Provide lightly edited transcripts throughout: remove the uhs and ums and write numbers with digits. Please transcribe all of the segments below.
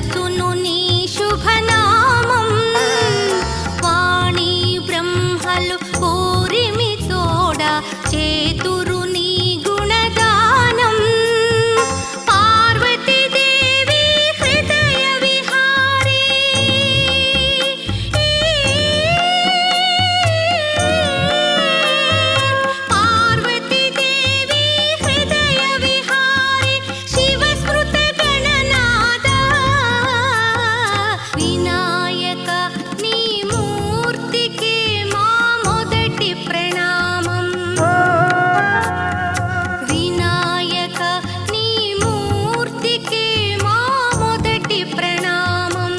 తలచును నీ శుభనామం వాణి బ్రహ్మలు కోరిమి తోడ చేతురు నీ గుణగానం పార్వతీదేవి హృదయ విహారీ పార్వతీదేవి హృదయ విహారీ శివస్మృత గణనాద వినాయక నీ మూర్తికి మా మొదటి ప్రణామం వినాయక నీ మూర్తికి మా మొదటి ప్రణామం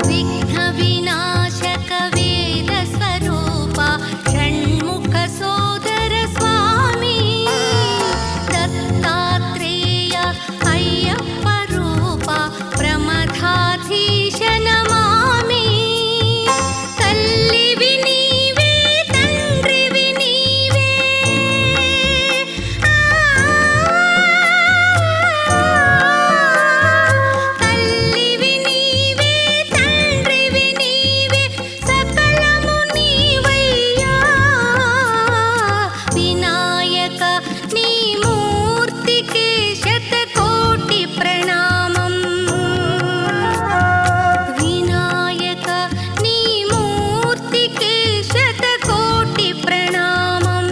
విఘ్న వినాశక వేద స్వరూప షణ్ముఖ సోదర స్వామి దత్తాత్రేయ అయ్యప్ప రూప ప్రమథాధీశ నమామి తల్లివి నీవే తండ్రివి నీవే తల్లివి నీవే తండ్రివి నీవే సకలము నీవయ్యా వినాయక నీ మూర్తికి శతకోటి ప్రణామం వినాయక నీ మూర్తికి శతకోటి ప్రణామం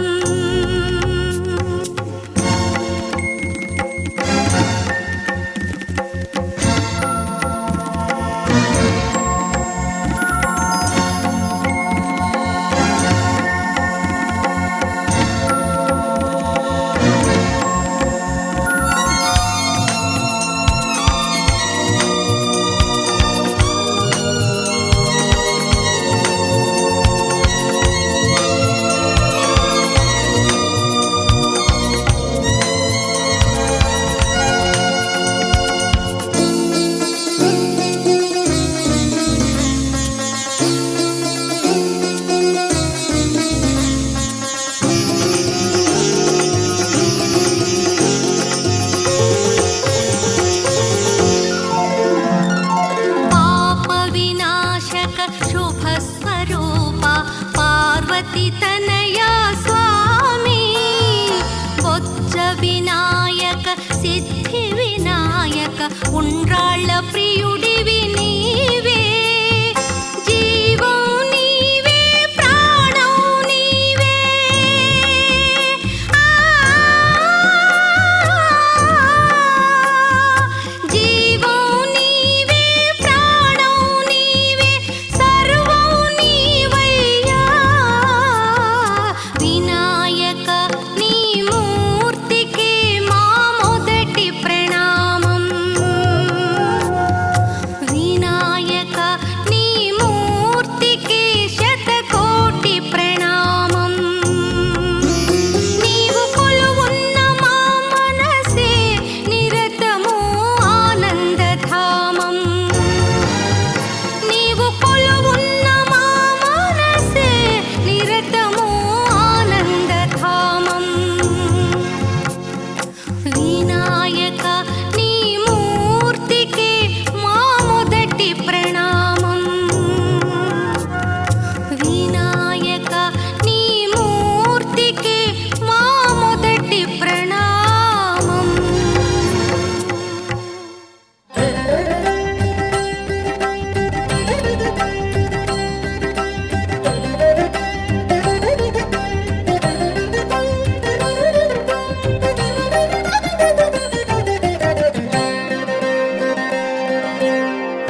పాప వినాశక శుభ స్వరూప పార్వతి తనయ స్వామి బొజ్జ వినాయక సిద్ధి వినాయక ఉండ్రాళ్ళ ప్రియుడివి నీవే జీవం నీవే ప్రాణం నీవే జీవం నీవే ప్రాణం నీవే సర్వం నీవయ్యా వినాయక నీ మూర్తికి మా మొదటి ప్రణామం వినాయక నీ మూర్తికి శతకోటి ప్రణామం నీవు కొలువున్న మా మనసే నిరతము ఆనందధామం నీవు కొలువున్న మా మనసే నిరతము ఆనందధామం వినాయక నీ మూర్తికి మా మొదటి ప్రణామం వినాయక నీ మూర్తికి మా మొదటి ప్రణామం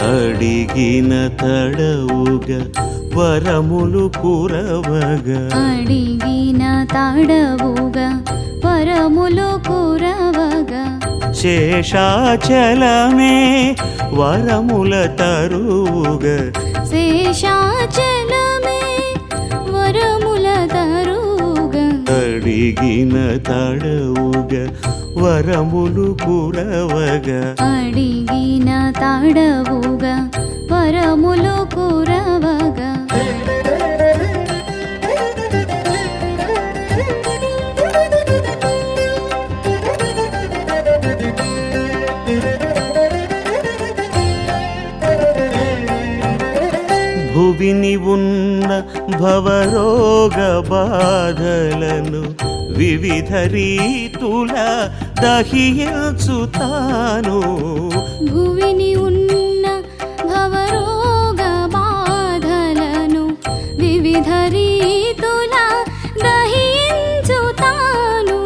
అడిగిన తడవుగా వరములు కురవగా అడిగిన తడవుగా వరములు కురవగా శేషాచలమే వరముల తరువుగా శేషాచలమే వరముల తరువుగా అడిగిన తడవుగా వరములు కురవగా అడిగిన తడవుగా వరములు కురవగా భువిని ఉన్న భవరోగ బాధలను వివిధ రీతుల దహించుతాను భువిని ఉన్న భవరోగ బాధలను వివిధ రీతుల దహించుతాను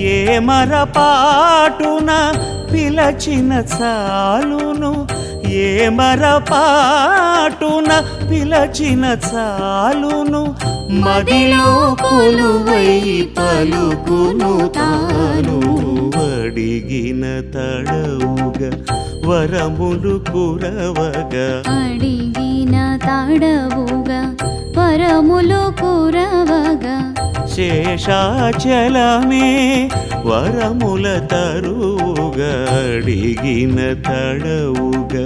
ఏ మరపాటున పిలచిన చాలును ఏ మరపాటున పిలచిన చాలును మదిలో కొలువై పలుకును తాను అడిగిన తడవుగా వరములు కురవగా అడిగిన తడవుగా వరములు కురవగా శేషాచలమే వరముల తరువుగా అడిగిన తడవుగా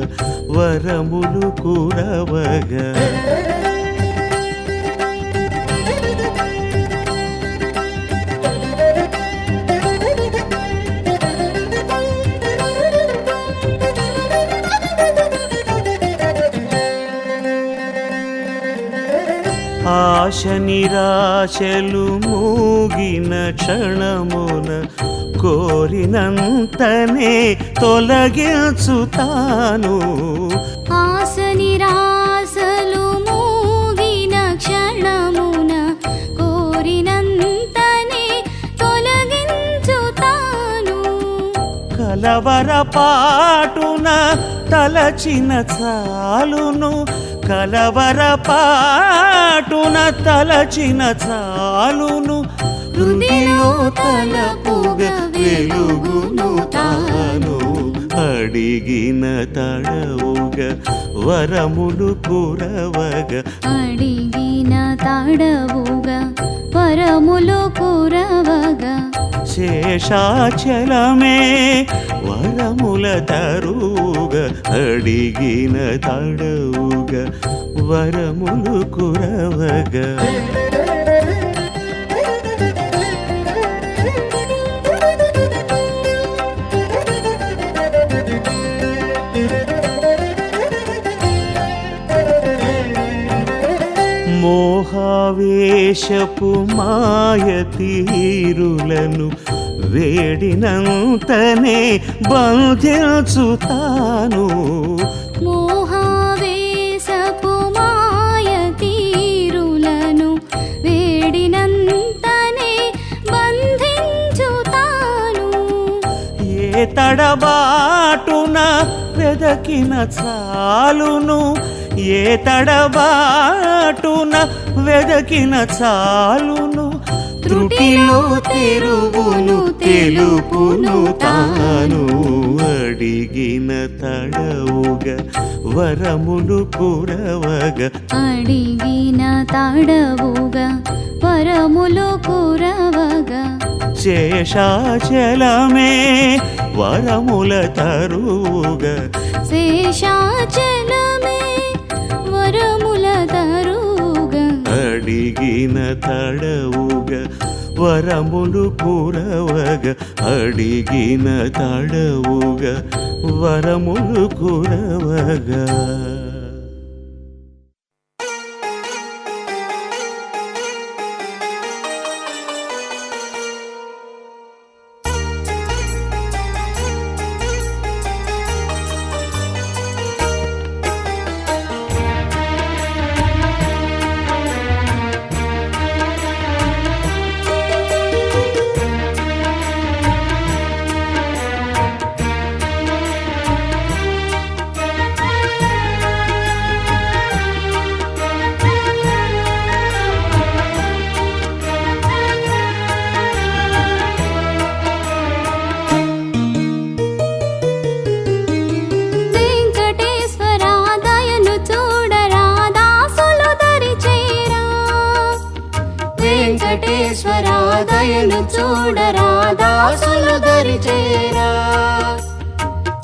వరములు కురవగా ఆశ నిరాశలు మూగిన క్షణమున కోరినంతనే తొలగించుతాను ఆశ నిరాశలు మూగిన క్షణమున కోరినంతనే తొలగించుతాను కలవరపాటున తలచిన చాలును కలవరపాటున తలచిన చాలును హృదయలో తలపుగా వెలుగును తాను అడిగిన తడవుగా వరములు కురవగా అడిగిన తడవుగా వరములు కురవగా శేషాచలమే వరముల తరువుగా అడిగిన తడవుగా వరములు కురవగా మోహావేశపు మాయ తీరులను వేడినంతనే బంధించుతాను మోహావేశపు మాయ తీరులను వేడినంతనే బంధించుతాను ఏ తడబాటున వెదకిన చాలును ఏ తడబాటున వెదకిన చాలును త్రుటిలో తెరువును తెలుపును తాను అడిగిన తడవుగా వరములు కురవగా అడిగిన తడవుగా వరములు కురవగా శేషాచలమే వరముల తరువుగా శేషాచలమే వరముల తరువుగా అడిగిన తడవుగా వరములు కురవగా అడిగిన తడవుగా వరములు కురవగా చేరా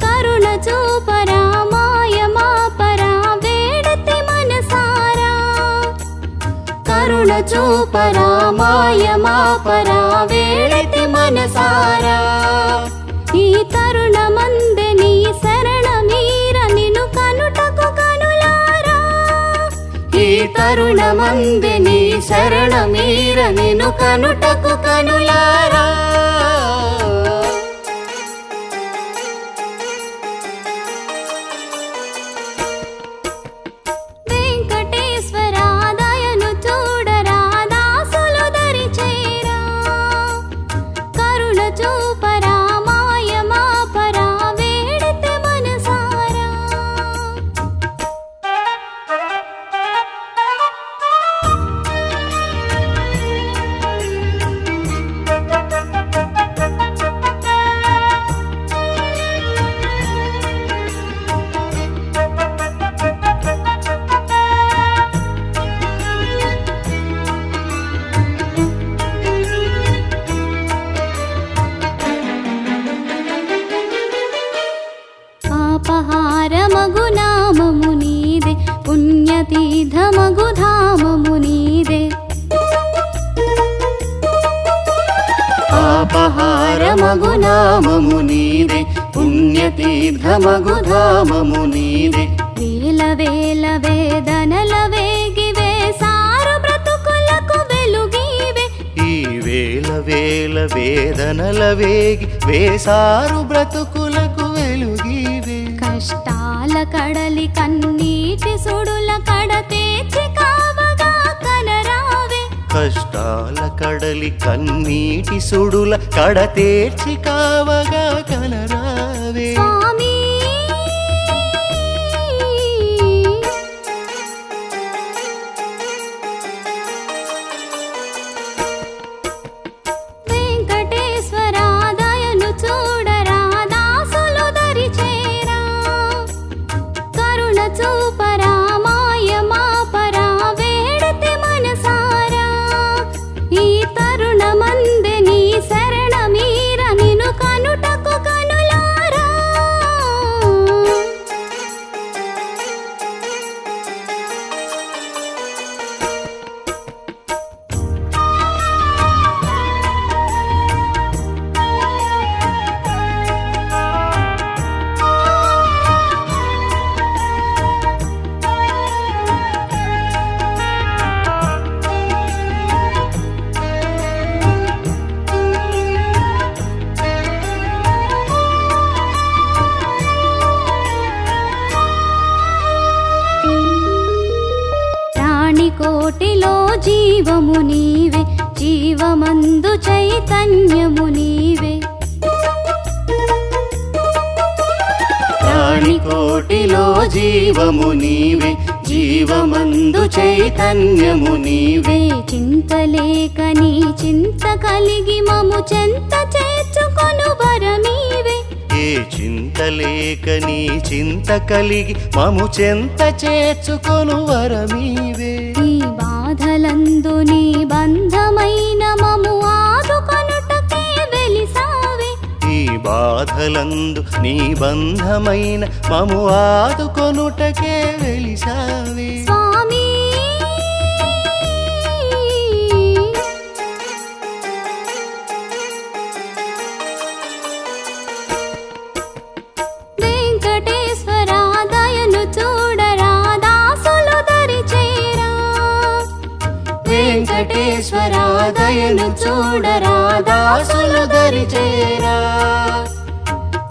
కరుణ చూపరా మాయ మాపరా వేడతి మనసారా కరుణ చూపరా మాయ మాపరా వేడతి మనసారా ఈ తరుణమందే నీ శరణమీర నిన్ను కనుటకు కనులారా ఈ తరుణమందే నీ శరణమీర నిన్ను కనుటకు కనులారా వెంకటేశ్వర దయను చూడరా దాసులు దరి చేరా కరుణ చూపరా మాయ మాపరా వేడితే మనసారా ఆపహారమగు నామము నీదే పుణ్యతీర్థమగు ధామము నీదే ఆపహారమగు నామము నీదే పుణ్యతీర్థమగు ధామము నీదే వేల వేల వేదనల వేగివే సారు బ్రతుకులకు వెలుగివే ఈ వేల వేల వేదనల వేగి వేసారు బ్రతుకులకు వెలుగివే కష్టాల కడలి కన్నీటి సుడుల కడతేచి కావగా కనరావే కష్టాల కడలి కన్నీటి సుడుల కడతేర్చి కావగా కనరావే స్వామి వెంకటేశ్వర దయను చూడరా దాసులు దరి చేరా కరుణ చూపరా మాయ మాపరా వేడితే మనసారా ఈ తరుణమందే నీ శరణమీర నిన్ను కనుటకు కనులారా ప్రాణికోటిలో జీవము నీవే జీవమందు చైతన్యము నీవే ప్రాణికోటిలో జీవము నీవే జీవమందు చైతన్యము నీవే చింతలేక నీ చింత కలిగి మము చెంత చేర్చుకొను వరమీవే ఏ చింతలేక నీ చింత కలిగి మము చెంత చేర్చుకొను వరమీవే ఈ బాధలందు నీ బంధమైన మము ఆదుకొనుటకే వెలిసావే ఈ బాధలందు నీ బంధమైన మము ఆదుకొనుటకే వెలిసావే స్వామి వెంకటేశ్వర దయను చూడరా దాసులు దరి చేరా వెంకటేశ్వర దయను చూడరా దాసులు దరి చేరా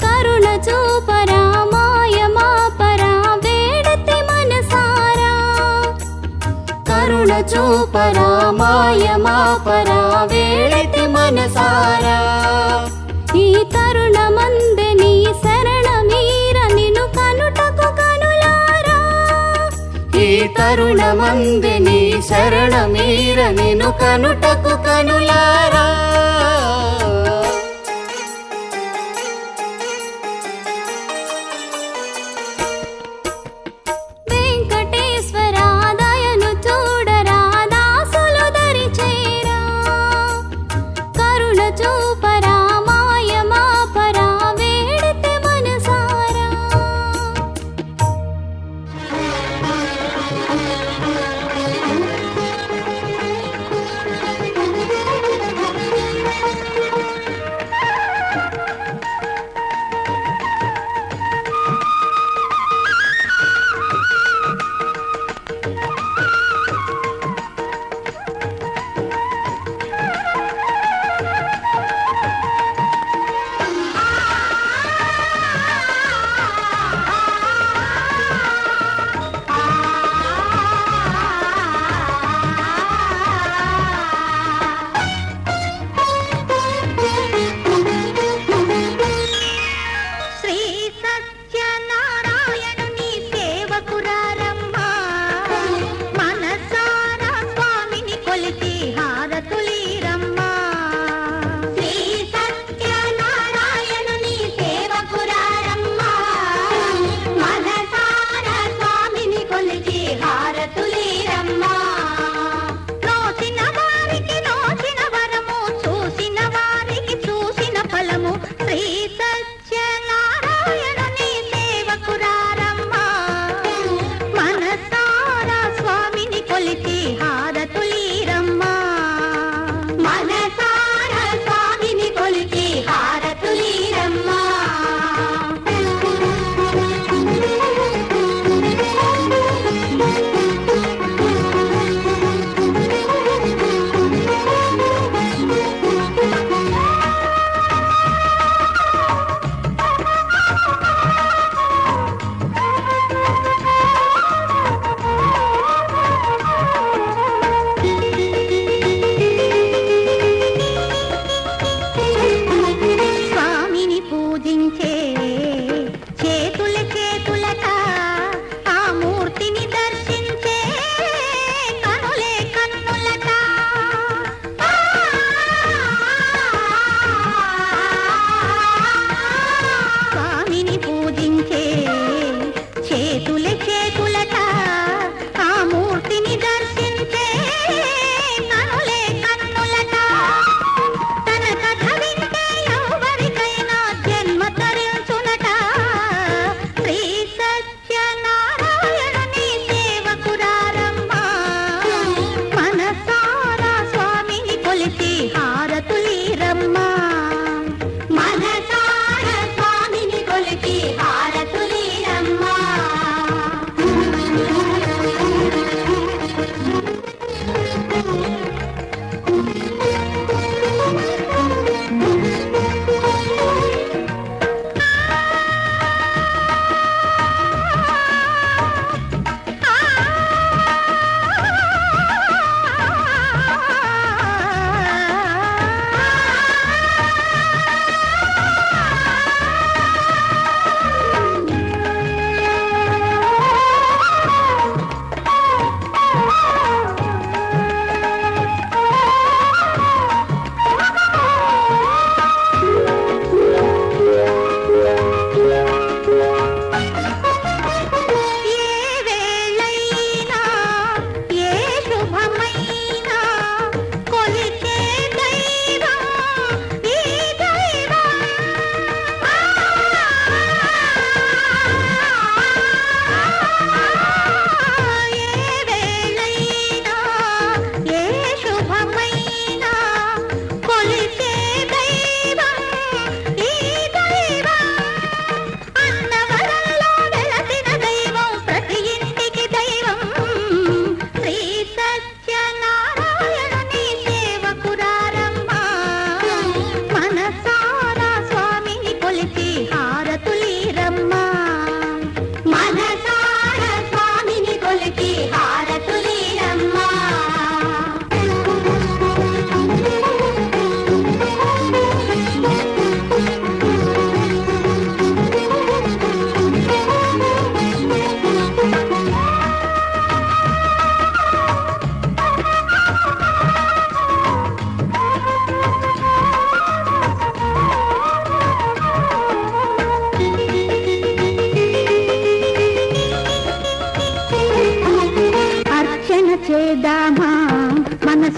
కరుణ చూపరా మాయ మాపరా వేడతి మనసారా కరుణ చూపరా మాయ మాపరా వేళతి మనసారా ఈ తరుణమందే నీ శరణమీర నిన్ను కనుటకు కనులారా ఈ తరుణమందే నీ శరణమీర నిన్ను కనుటకు కనులారా వెంకటేశ్వర దయను చూడరా దాసులు దరి చేరా కరుణ చూపరా మాయ మాపరా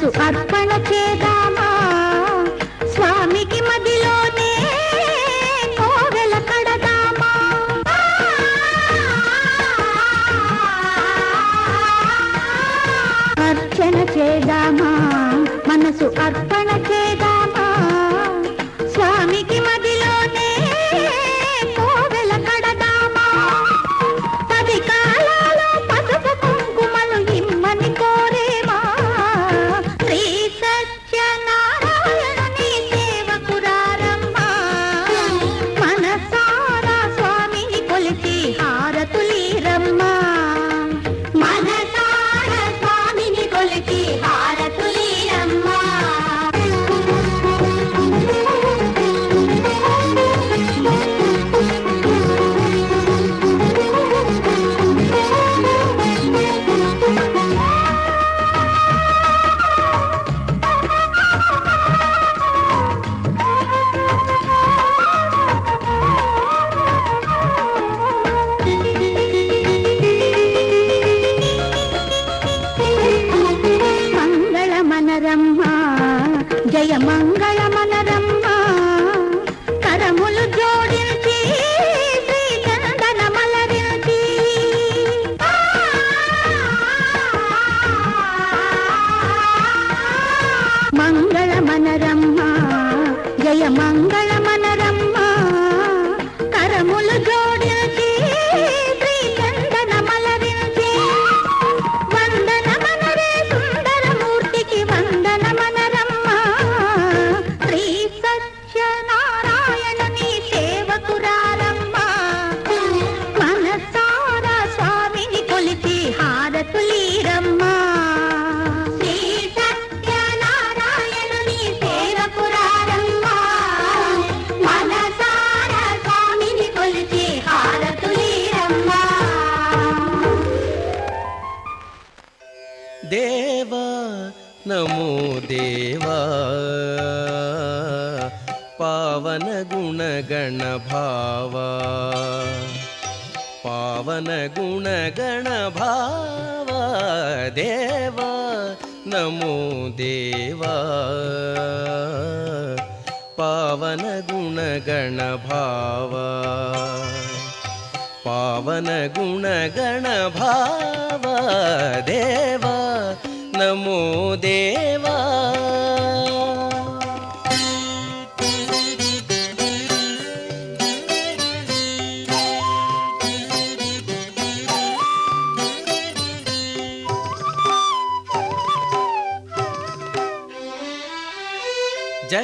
మనసు అర్పణ చేద్దామా స్వామికి మదిలోనే కోవెల కడదామా అర్చన చేద్దామా మనసు అర్పణ చేద్దామా స్వామికి మదిలోనే కోవెల కడదామా 10 కాలాలు పసుపు కుంకుమలు ఇమ్మని కోరేమా శ్రీ సత్యనారాయణుని సేవకురారమ్మా మనసారా స్వామిని కొలిచి హారతులీరమ్మా మనసారా స్వామిని కొలిచి హారతులీరమ్మా మంగళమనరమ్మా జయ మంగళమనరమ్మా కరములు జోడించి శ్రీ చందనమలరించి మంగళమనరమ్మా జయ మంగళమనరమ్మా కరములు జోడించి శ్రీ చందనమలరించి వందనమనరే సుందరమూర్తికి వందనమనరమ్మా శ్రీ సత్యనారాయణుని సేవకురారమ్మా మనసారా స్వామిని కొలిచి హారతులీరమ్మా శ్రీ సత్యనారాయణుని సేవకురారమ్మా మనసారా స్వామిని కొలిచి హారతులీరమ్మా దేవా నమో దేవా పావన గుణగణ భావా పావన గుణగణ భావా దేవా నమో దేవా పావన గుణగణ భావా పావన గుణగణ భావా దేవా నమో దేవా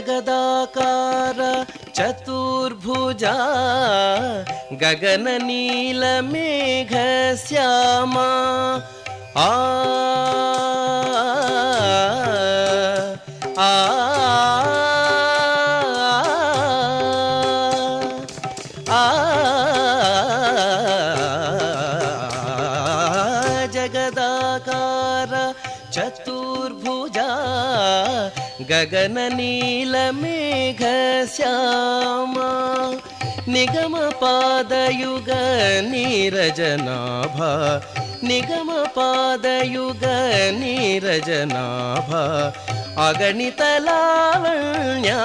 జగదాకార చతుర్భుజా గగన నీల మేఘ శ్యామా ఆ ఆ జగదాకార చతుర్భుజా గగన నీల మేఘ శ్యామా నిగమ పాదయుగ నీరజనాభ నిగమ పాదయుగ నీరజనాభ అగణిత లావణ్యాననా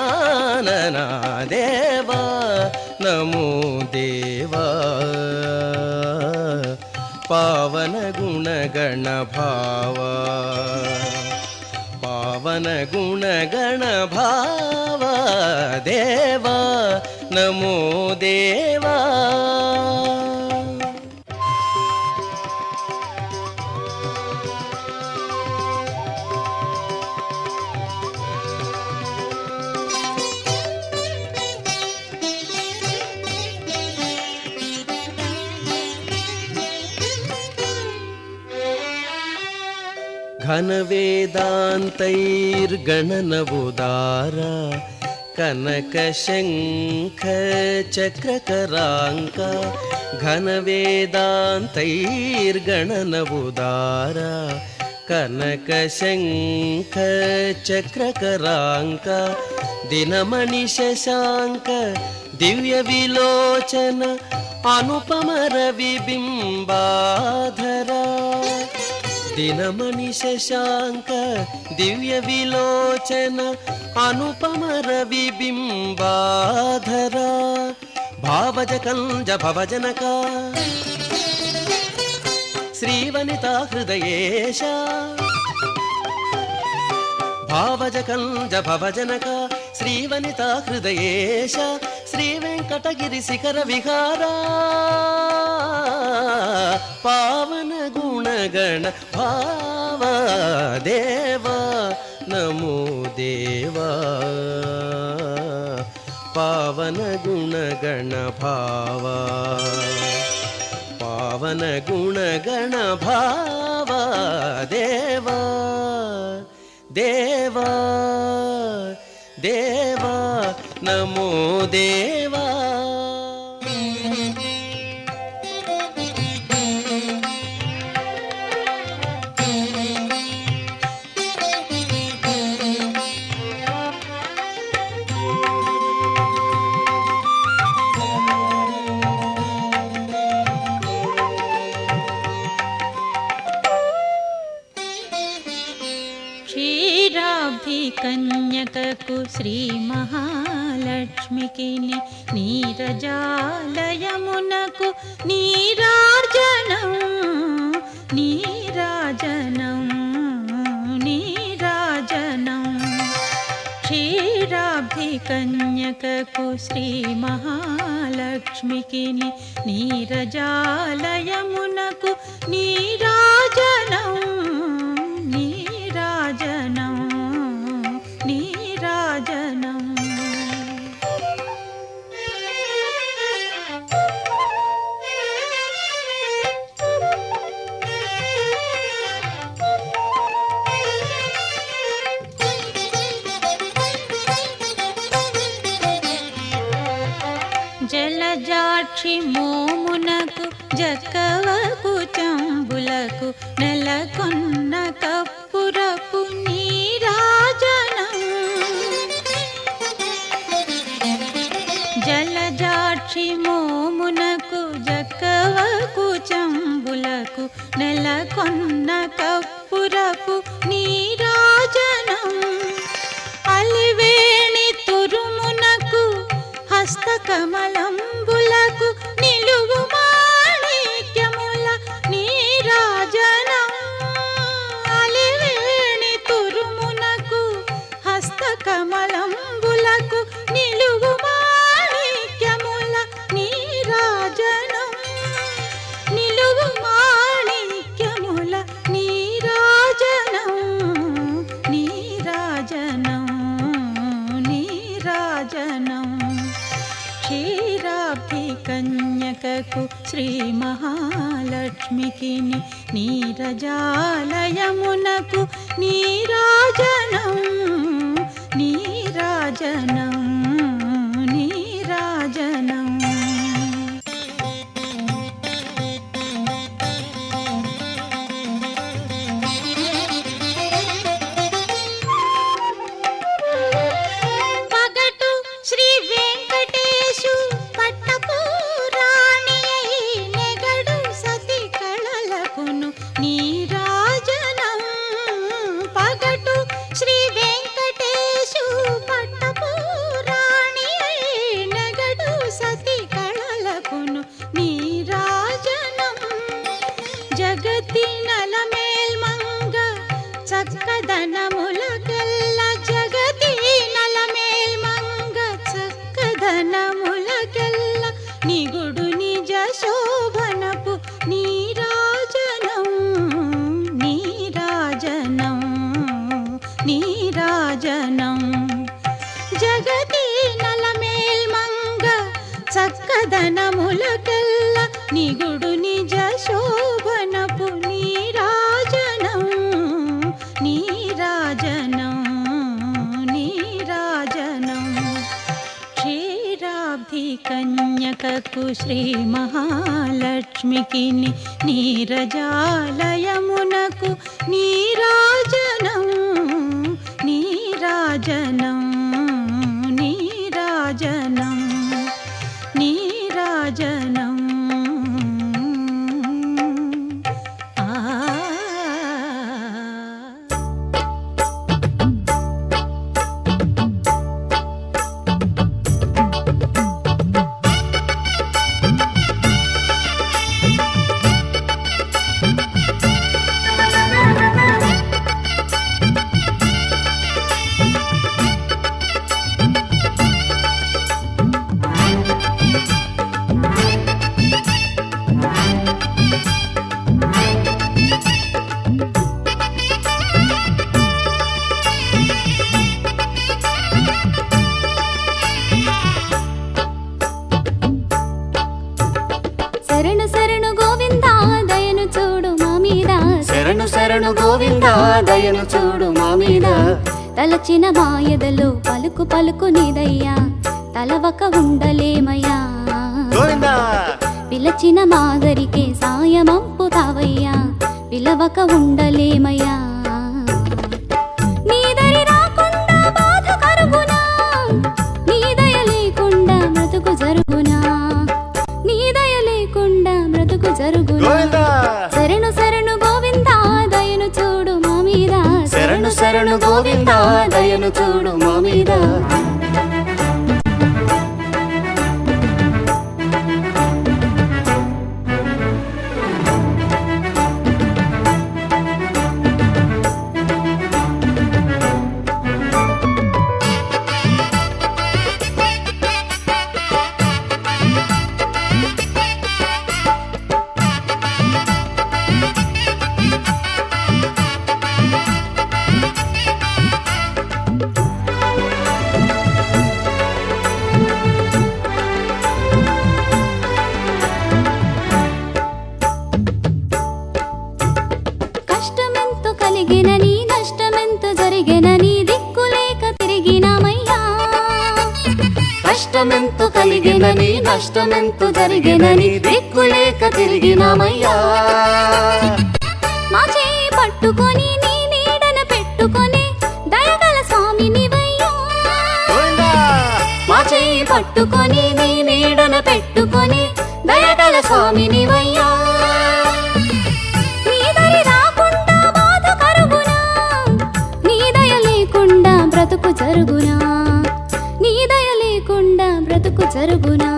దేవా నమో దేవా పావన గుణగణ భావా పావన గుణగణ భావా దేవా నమో దేవా ఘన వేదాంతైర్గణనవోదార కనక శంఖ చక్రకరాంక ఘన వేదాంతైర్గణనవోదార కనక శంఖ చక్రకరాంక దినమణి శశాంక దివ్య విలోచన అనుపమ రవి బింబాధర దినమణి శశాంక దివ్య విలోచన అనుపమ రవి బింబాధర భావజ కంజ భవజనక శ్రీవనితా హృదయేశ భావజ కంజ భవజనక శ్రీవనితా హృదయేశ శ్రీ వెంకటగిరి శిఖర విహారా పావన గుణగణ భావ దేవా నమో దేవా పావన గుణగణ భావా పావన గుణగణ భావా దేవా దేవా దేవా నమో దేవా. కన్యకకు శ్రీ మహాలక్ష్మికి నీరజాలయమునకు నీరాజనం నీరాజనం నీరాజనం క్షీరాబ్ధి కన్యకకు శ్రీ మహాలక్ష్మికి నీరజాలయమునకు నీరాజనం నీరాజనం నీరాజనం. జలజాక్షి మోమునకు జక్కవకు చంబులకు నెలకొన్న కప్పురపు నీరాజనం జలజాక్షి మోమునకు జక్కవకు చంబులకు నెలకొన్న కప్పురపు నీరాజనం అలివేణి తురుమునకు హస్తకమలంబులకు నిలువు మాణిక్యముల నీరాజనం అలివేణి తురుమునకు హస్తకమలంబులకు నిలువు మాణిక్యముల నీరాజనం నిలువు మాణిక్యముల నీరాజనం నీరాజనం నీరాజనం. క్షీరాబ్ధి కన్యకకు శ్రీ మహాలక్ష్మికి నీరజాలయమునకు నీరాజనం నీరాజనం నీరాజనం. పగటు శ్రీ వెంకటేశు పట్టపురాణి నెగడు సతి కళలకును నీరాజనం పగటు శ్రీ వెంకటేశు పట్టపురాణి నెగడు సతి కళలకును నీరాజనం జగతి నలమేల్మంగ చక్కదనములకెల్ల జగతి నలమేల్మంగ చక్కదనములకెల్ల నిగుడు నిజ శోభనపు నీరాజనం నీరాజనం నీరాజనం జగతి నలమేల్మంగ చక్కదనములకెల్ల నిగుడు నిజ శోభనపు నీరాజనం నీరాజనం నీరాజనం. క్షీరాబ్ధి కన్యకకు శ్రీ మహాలక్ష్మికి నీరజాలయమునకు నీరాజనం నీరాజనం నీరాజనం నీరాజనం. ఆ శరణు శరణు గోవిందా దయను చూడు మా మీద శరణు శరణు గోవిందా దయను చూడు మా మీద తలచిన మాయదలో పలుకు పలుకు నీదయ్యా తలవక ఉండలేమయ్యా గోవిందా పిలచిన మాదరికే సాయమంపుతావయ్యా పిలవక ఉండలేమయ్యా నీ దరి రాకుండా బాధ కరుగునా నీ దయ లేకుండా బ్రతుకు జరుగునా నీ దయ లేకుండా బ్రతుకు జరుగునా గోవిందా శరణు శరణు గోవిందా దయను చూడు మా మీద శరణు శరణు గోవిందా దయను చూడు మా మీద కష్టమెంతో కలిగినని నష్టమెంతో జరిగినని దిక్కులేక తిరిగినామయ్యా కష్టమెంతో కలిగినని నష్టమెంతో జరిగినని దిక్కులేక తిరిగినామయ్యా మా చేయి పట్టుకొని నీ నీడన పెట్టుకొని దయగల స్వామి నీవయ్యా గోవిందా మా చేయి పట్టుకొని నీ నీడన పెట్టుకొని దయగల స్వామి నీవయ్యా నీ దరి రాకుండా బాధ కరుగునా నీ దయ లేకుండా బ్రతుకు జరుగునా నీ దయ లేకుండా బ్రతుకు జరుగునా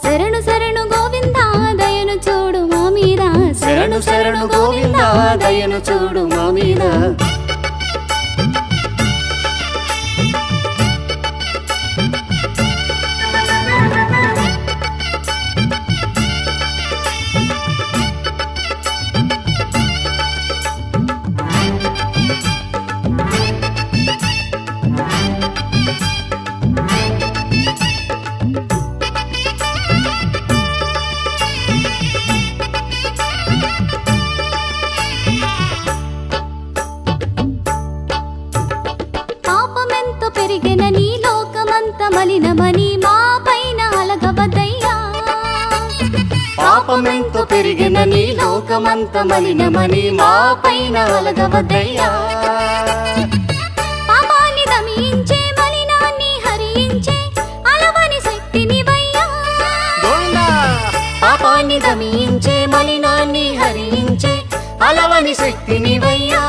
శరణు శరణు గోవిందా దయను చూడు మా మీద శరణు శరణు గోవిందా దయను చూడు మా మీద పాపమెంతో పెరిగినని లోకమంత మలినమని మా పైన అలగవద్దయ్యా పాపమెంతో పెరిగినని లోకమంత మలినమని మా పైన అలగవద్దయ్యా పాపాన్ని దమించే మలినాన్ని హరించే అలవని శక్తినివయ్యా గోవిందా పాపాన్ని దమించే మలినాన్ని హరించే అలవని శక్తినివయ్యా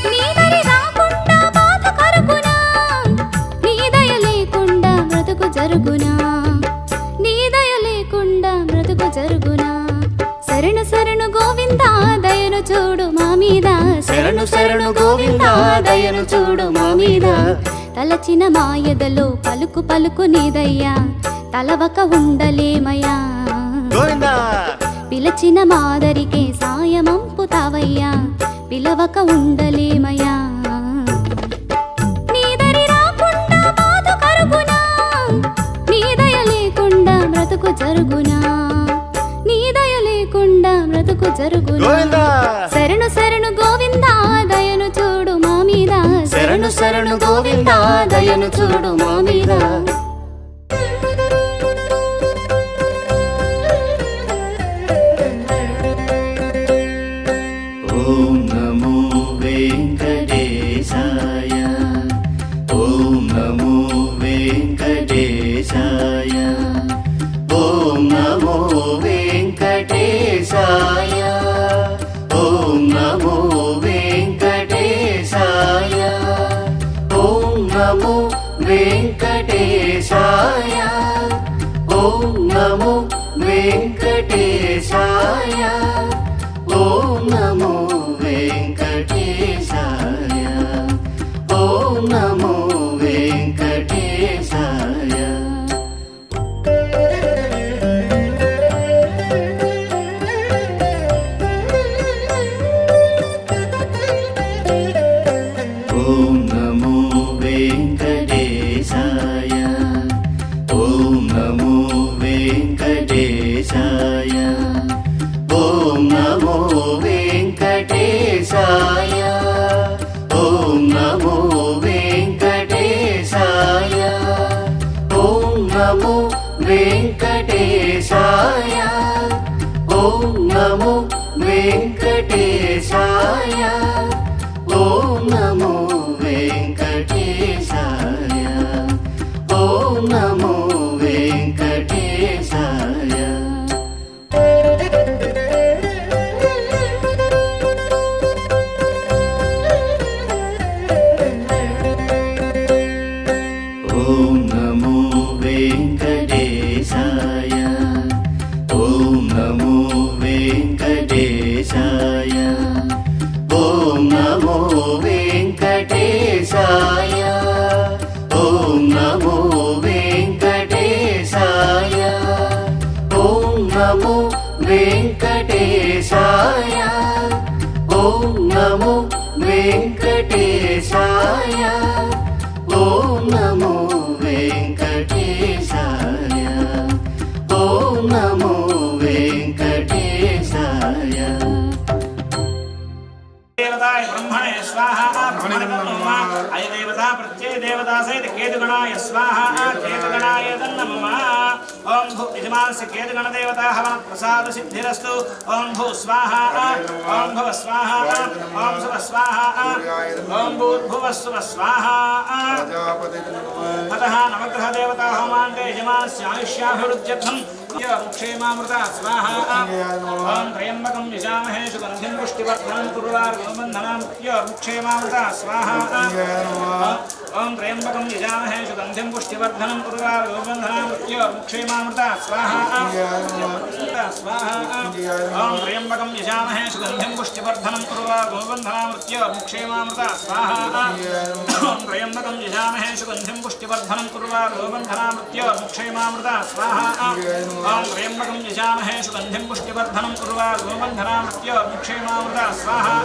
నీ దరి రాకుండా బాధ కరుగునా నీ దయ లేకుండా బ్రతుకు జరుగునా నీ దయ లేకుండా బ్రతుకు జరుగునా శరణు శరణు గోవిందా దయను చూడు మా మీద శరణు శరణు గోవిందా దయను చూడు మా మీద తలచిన మాయదలో పలుకు పలుకు నీదయ్యా తలవక ఉండలేమయ్యా గోవిందా పిలచిన మాదరికే సాయమంపుతావయ్యా పిలవక ఉండలేమయ్యా నీ దరి రాకుండా బాధ కరుగునా నీ దయ లేకుండా బ్రతుకు జరుగునా నీ దయ లేకుండా బ్రతుకు జరుగునా గోవిందా శరణు శరణు గోవిందా దయను చూడు మా మీద శరణు శరణు గోవిందా దయను చూడు మా మీద ఓం నమో వెంకటేశాయ ఓం నమో వెంకటేశాయ ఓం నమో వెంకటేశాయ ఓం నమో వెంకటేశాయ ఓం నమో వెంకటేశాయ ఓం నమో వెంకటేశాయ ఓం నమో వెంకటేశాయ ఓం నమో వెంకటేశాయ ఓం నమో వెంకటేశాయ ఓం నమో వెంకటేశాయ వెంకటేశాయ ఓం నమో వెంకటేశాయ ఓం నమో వెంకటేశాయ ఓం నమో వెంకటేశాయ ఓం నమో వెంకటేశాయ ఓం నమో వెంకటేశాయ ఓం నమో వెంకటేశాయ ఓం నమో వెంకటేశాయ ఓం నమో వెంకటేశాయ ఓం నమో వెంకటేశాయ ఓం నమో వెంకటేశాయ ఓం నమో వెంకటేశాయ ఓం నమో వెంకటేశాయ ఓం నమో వెంకటేశాయ ఓం నమో వెంకటేశాయ देवताय ब्रह्मणे स्वाहा ब्रह्मणे नमः अय देवता प्रत्यय देवता सहित केतुगणाय स्वाहा केतुगणाय नमः ओम भू यजमानस्य केतुगण देवता हवन प्रसाद सिद्धिरस्तु ओम भू स्वाहा ओम भव स्वाहा ओम सुव स्वाहा ओम भूर्भुव सुव स्वाहा अतः नवग्रह देवता होमान्ते यजमानस्य आयुष्याभिवृद्ध्यर्थं क्षेमामृता स्वाहा ओम त्र्यंबकं यजामहे सुगन्धिं पुष्टिवर्धनं कुर्वार्गोबन्धनां क्षेमामृता स्वाहा ओम त्र्यंबकं यजामहे सुगन्धिं पुष्टिवर्धनं कुर्वार्गोबन्धनां क्षेमामृता स्वाहा स्वाहा ओम त्र्यंबकं यजामहे सुगन्धिं पुष्टिवर्धनं कुर्वार्गोबन्धनां क्षेमामृता स्वाहा ओम त्र्यंबकं यजामहे सुगन्धिं पुष्टिवर्धनं कुर्वार्गोबन्धनां क्षेमामृता स्वाहा ओम त्र्यंबकं यजामहे सुगन्धिं पुष्टिवर्धनं कुर्वार्गोबन्धनामृत्यक्षेमामृता स्वाहा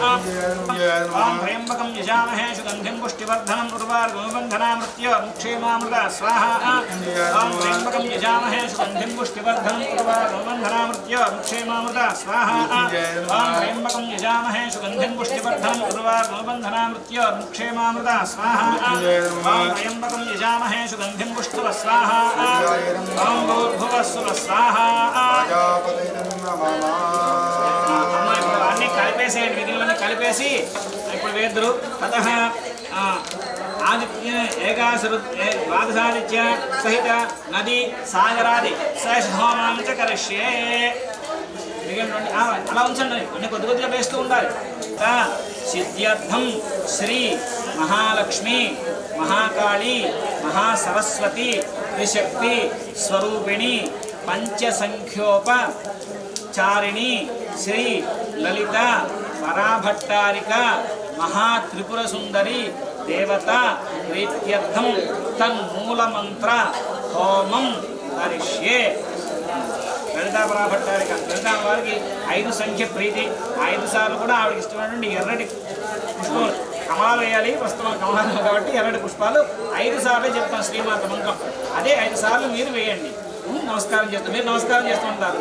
ओम त्र्यंबकं यजामहे सुगन्धिं पुष्टिवर्धनं कुर्वार्गोबन्धनामृत्यक्षेमामृता स्वाहा ओम त्र्यंबकं यजामहे सुगन्धिं पुष्टिवर्धनं कुर्वार्गोबन्धनामृत्यक्षेमामृता स्वाहा ओम त्र्यंबकं यजामहे सुगन्धिं पुष्टिवर्धनं कुर्वार्गोबन्धनामृत्यक्षेमामृता स्वाहा ओम त्र्यंबकं यजामहे सुगन्धिं पुष्टिव स्वाहा ओम भूर्भुवस्सुव स्वाहा అన్నీ కలిపేసేయండి మిగిలిన కలిపేసి ఇప్పుడు వేద్దరు తతః ఆదిత్య ఏకాశరు ద్వాదశాదిత్య సహిత నది సాగరాది సహోమాం చ కరిష్యే అలా ఉంచండి అన్ని కొద్ది కొద్దిగా వేస్తూ ఉండాలి సిద్ధ్యర్థం శ్రీ మహాలక్ష్మి మహాకాళి మహాసరస్వతి త్రిశక్తి స్వరూపిణి పంచసంఖ్యోపచారిణి శ్రీ లలిత పరాభట్టారిక మహాత్రిపురసుందరి దేవత ప్రీత్యర్థం తన్మూలమంత్ర హోమం కరిష్యే. లలితా పరాభట్టారిక లలితా వారికి 5 సంఖ్య ప్రీతి, 5 సార్లు కూడా ఆవిడకి ఇష్టమైనటువంటి ఎర్రటి పుష్పాలు కమలాలు వేయాలి, ప్రస్తుతం కమలాలు కాబట్టి ఎర్రటి పుష్పాలు 5 సార్లు చెప్తాం శ్రీమాత మంత్రం. అదే 5 సార్లు మీరు వేయండి. నమస్కారం చేస్తాం, మీరు నమస్కారం చేస్తూ ఉంటారు.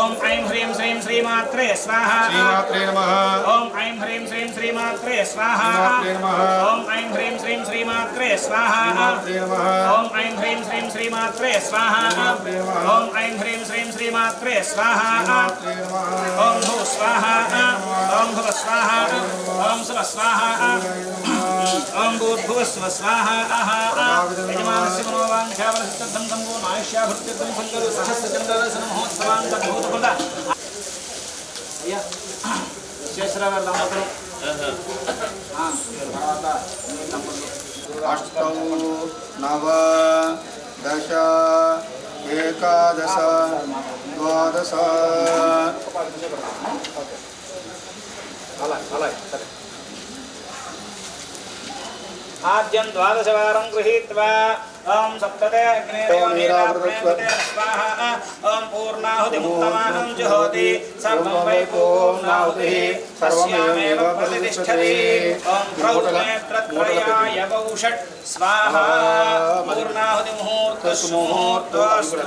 ఓం ఐం హ్రీం శ్రీం శ్రీమాత్రే స్వాహా. ఓం ఐం హ్రీం శ్రీం శ్రీమాత్రే స్వాహా. ఓం ఐం హ్రీం శ్రీం శ్రీమాత్రే స్వాహా. ఓం ఐం హ్రీం శ్రీం శ్రీమాత్రే స్వాహా. ఓం ఐం హ్రీం శ్రీం శ్రీమాత్రే స్వాహా. ఓం భూ స్వాహా. ఓం భువ స్వాహా. ఓం శువ స్వాహా. ఓం భూర్భువస్వ స్వాహా. యజమానస్య మనోవాంఛావరసిద్ధం సంపూర్ణ ఆయుష్యాభృత్యర్థం సంగరు సహస్రచంద్రదర్శన మహోత్సవాంత భూతకుండ. అయ్యా విశ్వేశ్వరరావు గారు దంపతులు అష్టౌ నవ దశ ఏకాదశ ద్వాదశ ఆద్యం ద్వాదశవారం గృహీత్వా ఓం సప్తతే అగ్నే స్వాహా. ఓం పూర్ణాహుతిముక్తమానం జుహోతి సర్వం వై పూర్ణాహుతిః తస్యామేవ ప్రతిష్ఠతి. ఓం ప్రౌనేత్రత్రయాయ వౌషట్ స్వాహా. పూర్ణాహుతి ముహూర్తస్సు ముహూర్తోస్తు.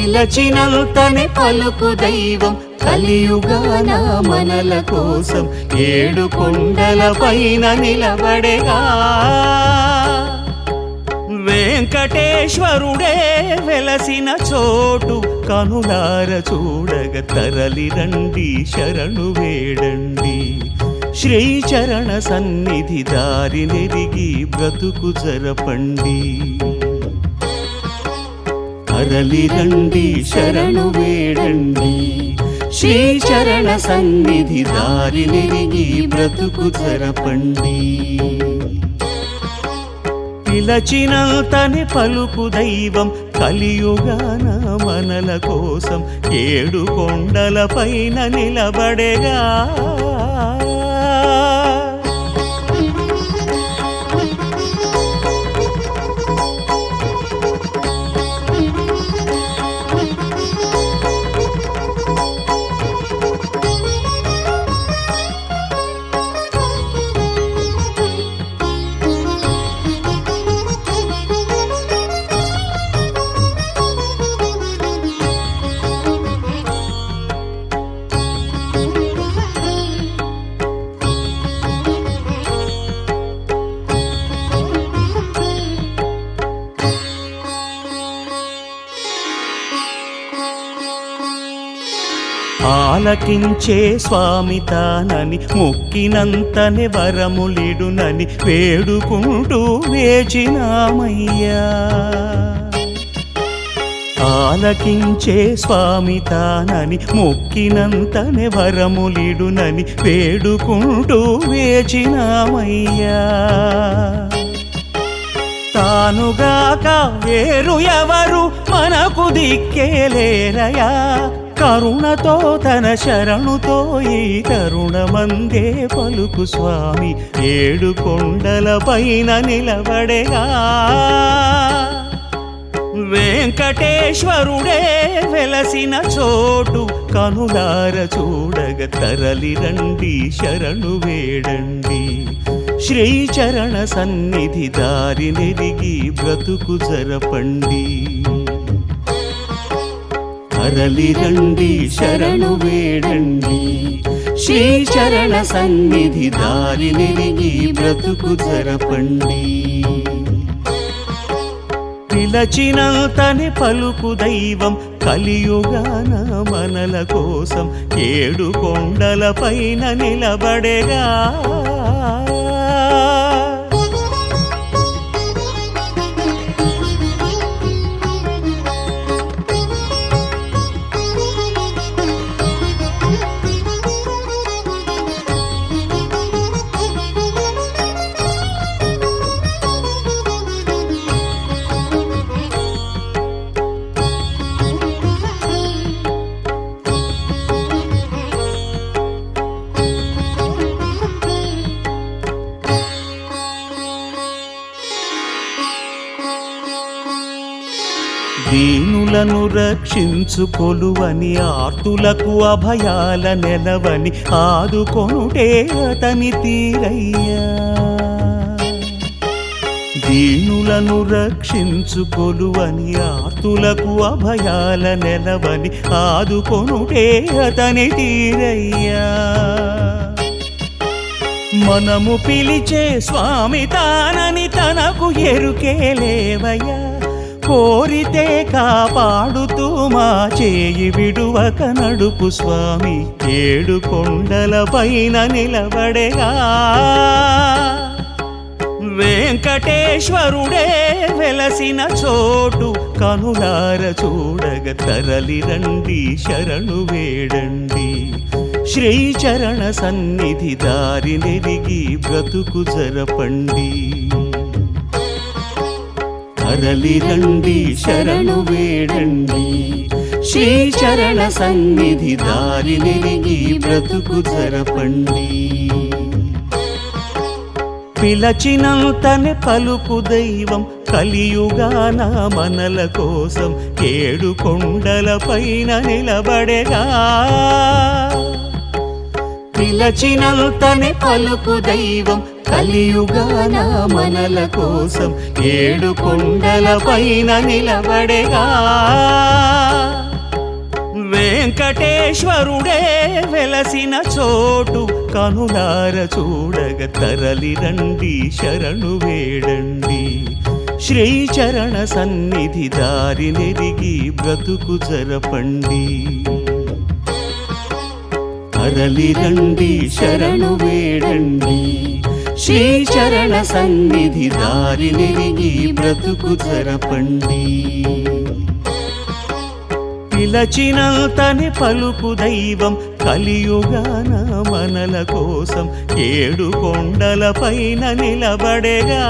పిలచినంతనే పలుకు దైవం కలియుగాన మనల కోసం 7 కొండల పైన నిలబడేగా వెంకటేశ్వరుడే వెలసిన చోటు కనులార చూడగ తరలి రండి శరణు వేడండి శ్రీచరణ సన్నిధి దారి నెరిగి బ్రతుకు జరపండి తరలి రండి శరణు వేడండి శ్రీచరణ సన్నిధి దారి నెరిగి బ్రతుకు జరపండి పిలచినంతనే పలుకు దైవం కలియుగాన మనల కోసం 7 కొండల పైన నిలబడేగా ఆలకించే స్వామి తానని మొక్కినంతనే వరములిడునని వేడుకుంటూ వేచినామయ్యా ఆలకించే స్వామి తానని మొక్కినంతనే వరములిడునని వేడుకుంటూ వేచినామయ్యా తానుగాక వేరు ఎవరు మనకు దిక్కేలేరయా కరుణతో తన శరణుతో ఈ కరుణమందే పలుకు స్వామి 7 కొండల పైన నిలబడేగా వెంకటేశ్వరుడే వెలసిన చోటు కనులార చూడగ తరలి రండి శరణు వేడండి శ్రీచరణ సన్నిధి దారి నెరిగి బ్రతుకు జరపండి తరలి రండి శరణు వేడండి శ్రీచరణ సన్నిధి దారి నెరిగి బ్రతుకు జరపండి పిలచినంతనే పలుకు దైవం కలియుగాన మనల కోసం 7 కొండల పైన నిలబడేగా దీనులను రక్షించుకొలువని ఆర్తులకు అభయాల నెలవని ఆదుకొనుటే అతని తీరయ్యా దీనులను రక్షించుకొలువని ఆర్తులకు అభయాల నెలవని ఆదుకొనుటే అతని తీరయ్యా మనము పిలిచే స్వామి తానని తనకు ఎరుకేలేవయ్యా కోరితే కాపాడుతూ మా చేయి విడువక నడుపు స్వామి 7 కొండల పైన నిలబడేగా వెంకటేశ్వరుడే వెలసిన చోటు కనులార చూడగ తరలి రండి శరణు వేడండి శ్రీచరణ సన్నిధి దారి నెరిగి బ్రతుకు జరపండి తరలి రండి శరణు వేడండి శ్రీచరణ సన్నిధి దారి నెరిగి బ్రతుకు జరపండి పిలచినంతనే పలుకు దైవం కలియుగాన మనల కోసం 7 కొండల పైన నిలబడేగా పిలచినంతనే పలుకు దైవం కలియుగాన మనల కోసం 7 కొండల పైన నిలబడేగా వెంకటేశ్వరుడే వెలసిన చోటు కనులార చూడగ తరలి రండి శరణు వేడండి శ్రీచరణ సన్నిధి దారి నెరిగి బ్రతుకు జరపండి తరలి రండి శరణు వేడండి శ్రీచరణ సన్నిధి దారి నెరిగి బ్రతుకు జరపండి పిలచినంతని పలుకు దైవం కలియుగాన మనల కోసం 7 కొండల పైన నిలబడేగా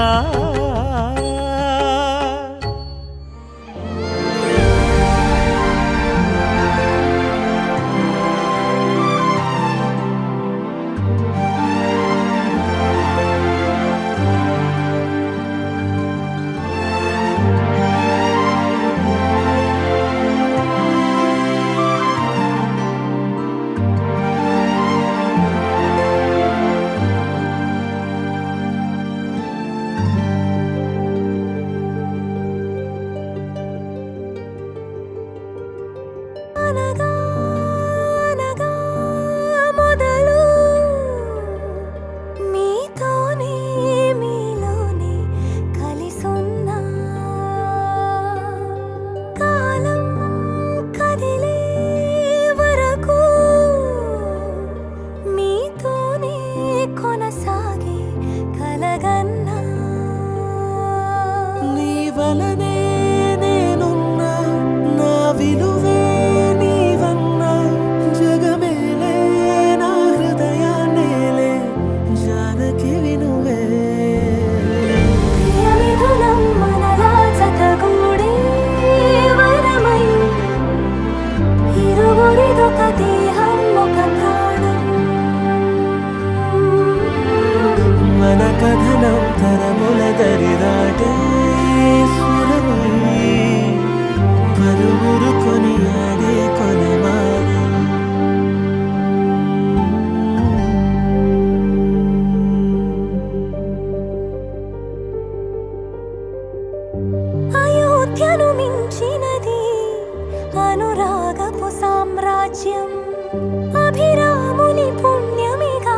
అభిరాముని పుణ్యమిగా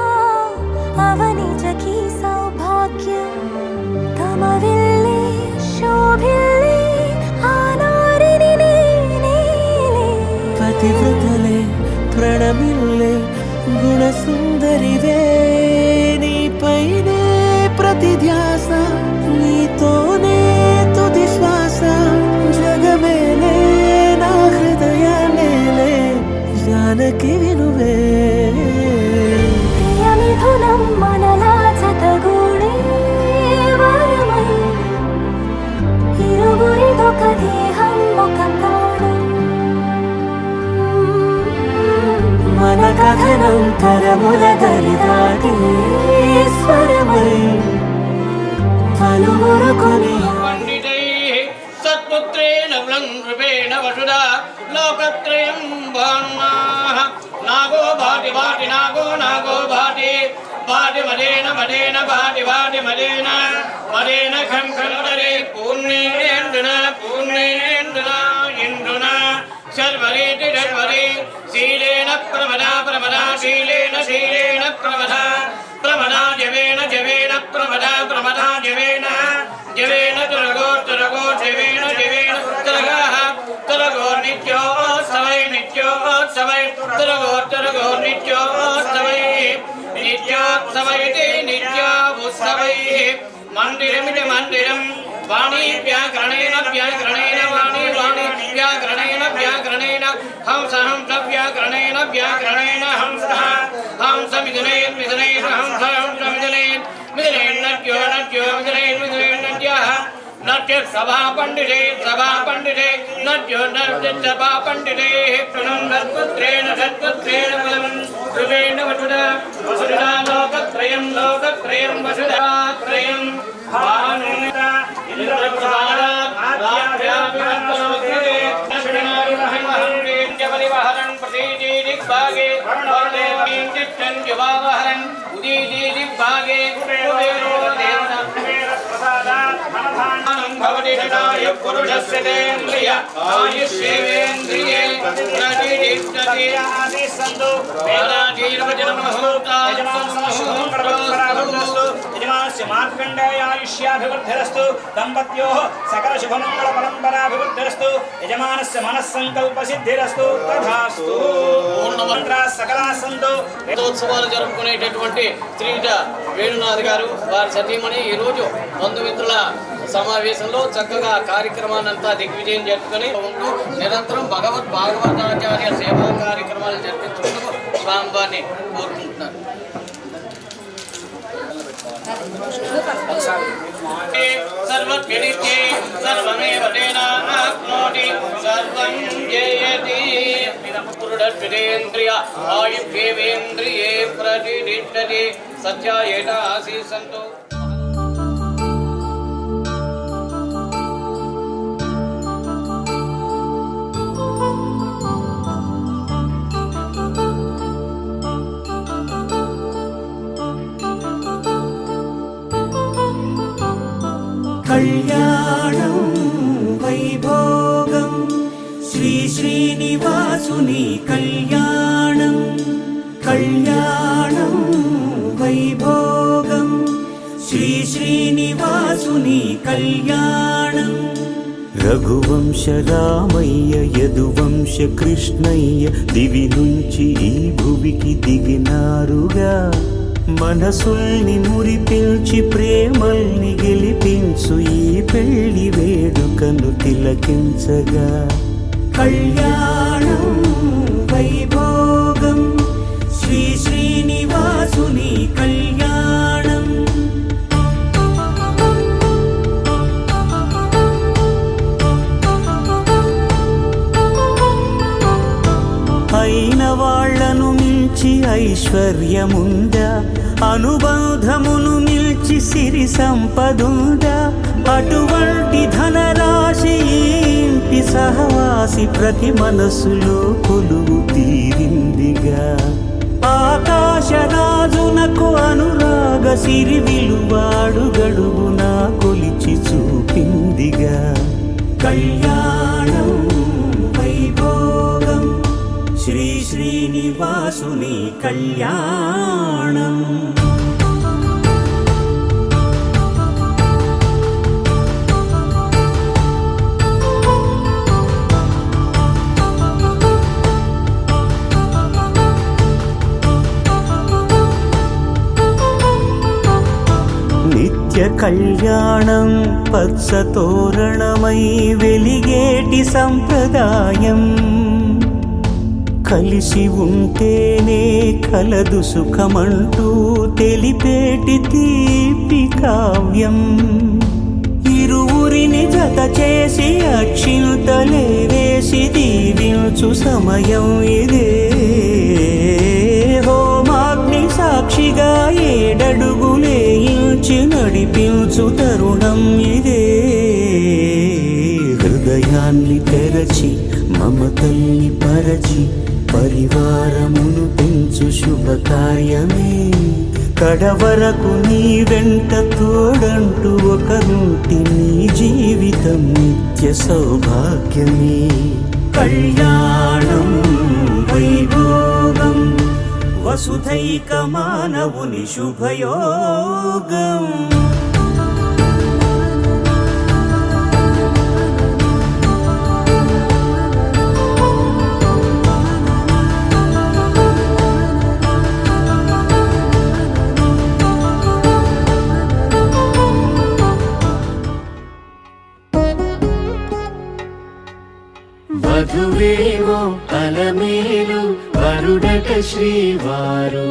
అవనిజకి సౌభాగ్యం తమవిల్లే శోభిల్లే ఆనారిని నేనే పతివ్రతలే ప్రణమిల్లే గుణసుందరివే నీపైనే ప్రతి ధ్యాస నీతోనే తుది శ్వాస జగమేలే నా హృదయాన్నేలే జానకి వినువే ప్రియమిథునం మనలా జతగూడే వరమై ఇరువురిదొక దేహం ఒక ప్రాణం మన కథనం తరముల దరిదాటి స్వరమై పలువురు కొని సత్పుత్రేణ నృపేణ వసుదా లోకత్రయం భానునాః నాగో భాటి భాటి నాగో నాగో భాటి భాటి మదేన మదేన భాటి భాటి మదేన మదేన ఖం ఖండరే పూర్ణేంద్రన పూర్ణేంద్రన ఇంద్రన శర్వరేతి శర్వరే శీలేన ప్రమదా ప్రమదా శీలేన శీలేన ప్రమదా ప్రమదా జవేన జవేన ప్రమదా ప్రమదా జవేన జవేన తురగో తురగో జవేన జవేన తురగః తురగో నిత్యోత్సవై నిత్యోత్సవై తురగో తురగో నిత్యోత్సవై నిత్యోత్సవైతే నిత్యోత్సవై మందిరమితి మందిరం వాణి వ్యాకరణేన వ్యాకరణేన వాణి వాణి వ్యాకరణేన వ్యాకరణేన హంస హంస వ్యాకరణేన వ్యాకరణేన హంసః హంస మిథునేన్ మిథునేన్ హంస హంస మిథునేన్ మిథునేన్ నట్యో నట్యో మిథునేన్ మిథునేన్ నట్యః నట్య సభా పండితే నట్యో నట్య సభా పండితే ప్రణం సత్పుత్రేణ సత్పుత్రేణ ఫలం కృపేణ వసుదా వసుదా లోకత్రయం లోకత్రయం వసుదాత్రయం భానుత ఇంద్రప్రసాదాత్ ఆధ్యాత్మికత్వలోక్యతే పరివహరన్ ప్రతీతి దిగ్భాగే వర్ణదేవీం చిట్టం యువావహరన్ ఉదీతి దిగ్భాగే కుబేరో దేవతా భవతి తదాయ పురుషస్య తేంద్రియ ఆయుష్యేంద్రియే ప్రతిష్ఠితే ఆదేశంతో యజమానస్య మార్కండేయాయుష్యాభివృద్ధిరస్తు దంపత్యోః సకల శుభమంగళ పరంపరాభివృద్ధిరస్తు యజమానస్య మనస్సంకల్ప సిద్ధిరస్తు తథాస్తు సకలాసంతో వేదోత్సవాలు జరుపుకునేటటువంటి శ్రీజ వేణునాథ్ గారు వారి సతీమణి ఈరోజు బంధుమిత్రుల సమావేశంలో చక్కగా కార్యక్రమాన్ని అంతా దిగ్విజయం జరుపుకొని ఉంటూ నిరంతరం భాగవతాచార్య సేవా కార్యక్రమాలు జరిపించుకుంటూ స్వామివారిని కోరుకుంటున్నారు. సర్వజ్ఞనిత్యే సర్వమేవ తేనాప్నోతి సర్వం జయతి పురుషేంద్రియ ఆయుర్వేంద్రియే ప్రతిష్ఠతి సత్యాయేట ఆశీసంతో. కళ్యాణం వైభోగం శ్రీ శ్రీనివాసుని కళ్యాణం కళ్యాణం వైభోగం శ్రీ శ్రీనివాసుని కళ్యాణం. రఘువంశ రామయ్య యదువంశ కృష్ణయ్య దివి నుంచి ఈ భువికి దిగినారుగా. మనసుల్ని మురిపించి ప్రేమల్ని గెలిపించు ఈ పెళ్లి వేడుకను తిలకించగా. కళ్యాణం వైభోగం శ్రీ శ్రీనివాసుని కళ్యాణం. అయిన వాళ్లను మించి ఐశ్వర్యముందా, అనుబంధమును మిల్చి సిరి సంపదుందా. అటువంటి ధనరాశి ఇంటి సహవాసి ప్రతి మనసులో కొలువు తీరిందిగా. ఆకాశరాజునకు అనురాగ సిరి విలువాడు గడువునా కొలిచి చూపిందిగా. కళ్యాణం వైభోగం శ్రీ శ్రీనివాసుని కళ్యాణం. నిత్య కళ్యాణం పచ్చ తోరణమై వెలిగేటి సంప్రదాయం. కలిసి ఉంటేనే కలదు సుఖమంటూ తెలిపేటి తీపి కావ్యం. ఇరువురిని జత చేసి అక్షింతలే వేసి దీవించు సమయం ఇదే. హోమాగ్ని సాక్షిగా ఏడడుగులే ఇంచి నడిపించు తరుణం ఇదే. హృదయాన్ని తెరచి మమతల్ని పరచి పరివారమును పెంచు శుభకార్యమే. కడవరకు నీ వెంట తోడంటూ ఒకరుంటి నీ జీవితం నిత్య సౌభాగ్యమే. కళ్యాణం వైభోగం వసుధైక మానవుని శుభయోగం. వధువేవో అలమేలు వరుడట శ్రీవారు.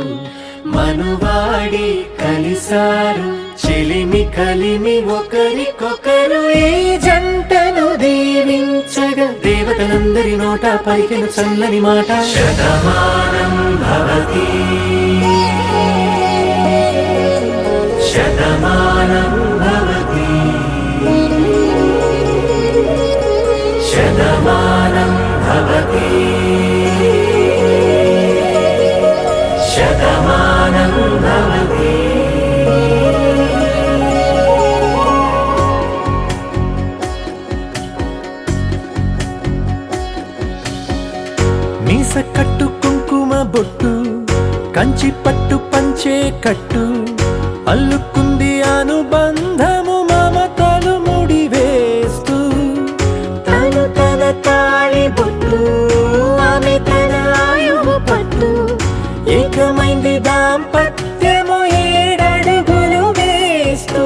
మనువాడి కలిసారు చెలిమి కలిమి ఒకరికొకరు. ఈ జంటను దీవించగా దేవతలందరి నోట పలికిన చల్లని మాట. శతమానం భవతి శతమానం భవతి శతమానం భవతి శతమానం భవతి. పనస కట్టు కుంకుమ బొట్టు కంచి పట్టు పంచే కట్టు అల్లుకుంది అనుబంధము మమతలు ముడివేస్తూ తను తన తాళి బొట్టు ఆమె తన ఆయువు పట్టు ఏకమైంది దాంపత్యము 7 అడుగులు వేస్తూ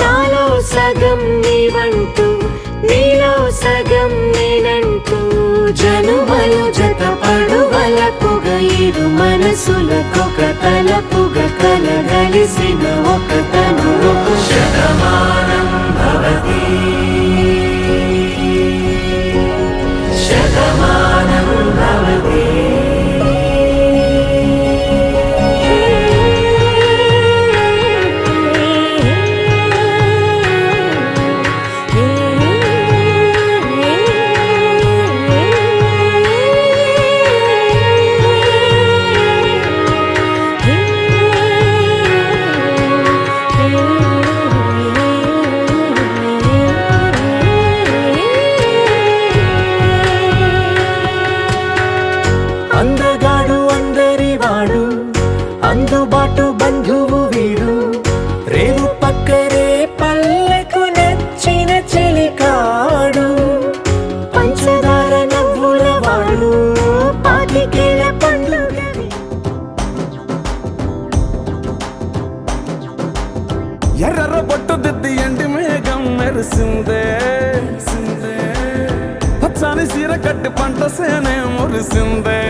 నాలో సగం నీవంటూ నీలో సగం నేనంటూ జనుమలు జత పడువలపుగ 7 మనసులకొక తలపుగ కలగలిసిన ఒక తను శతమానం భవతి శతమానం భవతి అందగాడు అందరివాడు అందుబాటు బంధువు వీడు రేవు పక్కరే పల్లెకు నచ్చిన చెలికాడు పంచదార నవ్వుల వాడు పాతికేల పండుగ ఎర్ర బొట్టు దిద్ది ఎండి మేఘం మెరిసిందే పచ్చని సీర కట్టి పంట సేనే మురిసిందే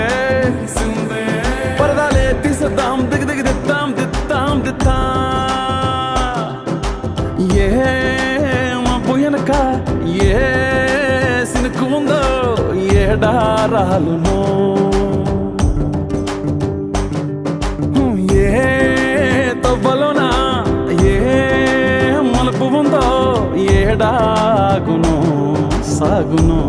పరదాలే తీసేద్దాం దిగి దిగి దిద్దాం దిద్దాం దిద్దా ఏ మబ్బు వెనక ఏ సినుకు ఉందో ఏడారాలునో ఏ తవ్వలోనా ఏ మలుపు ఉందో ఏడాగునో సాగునో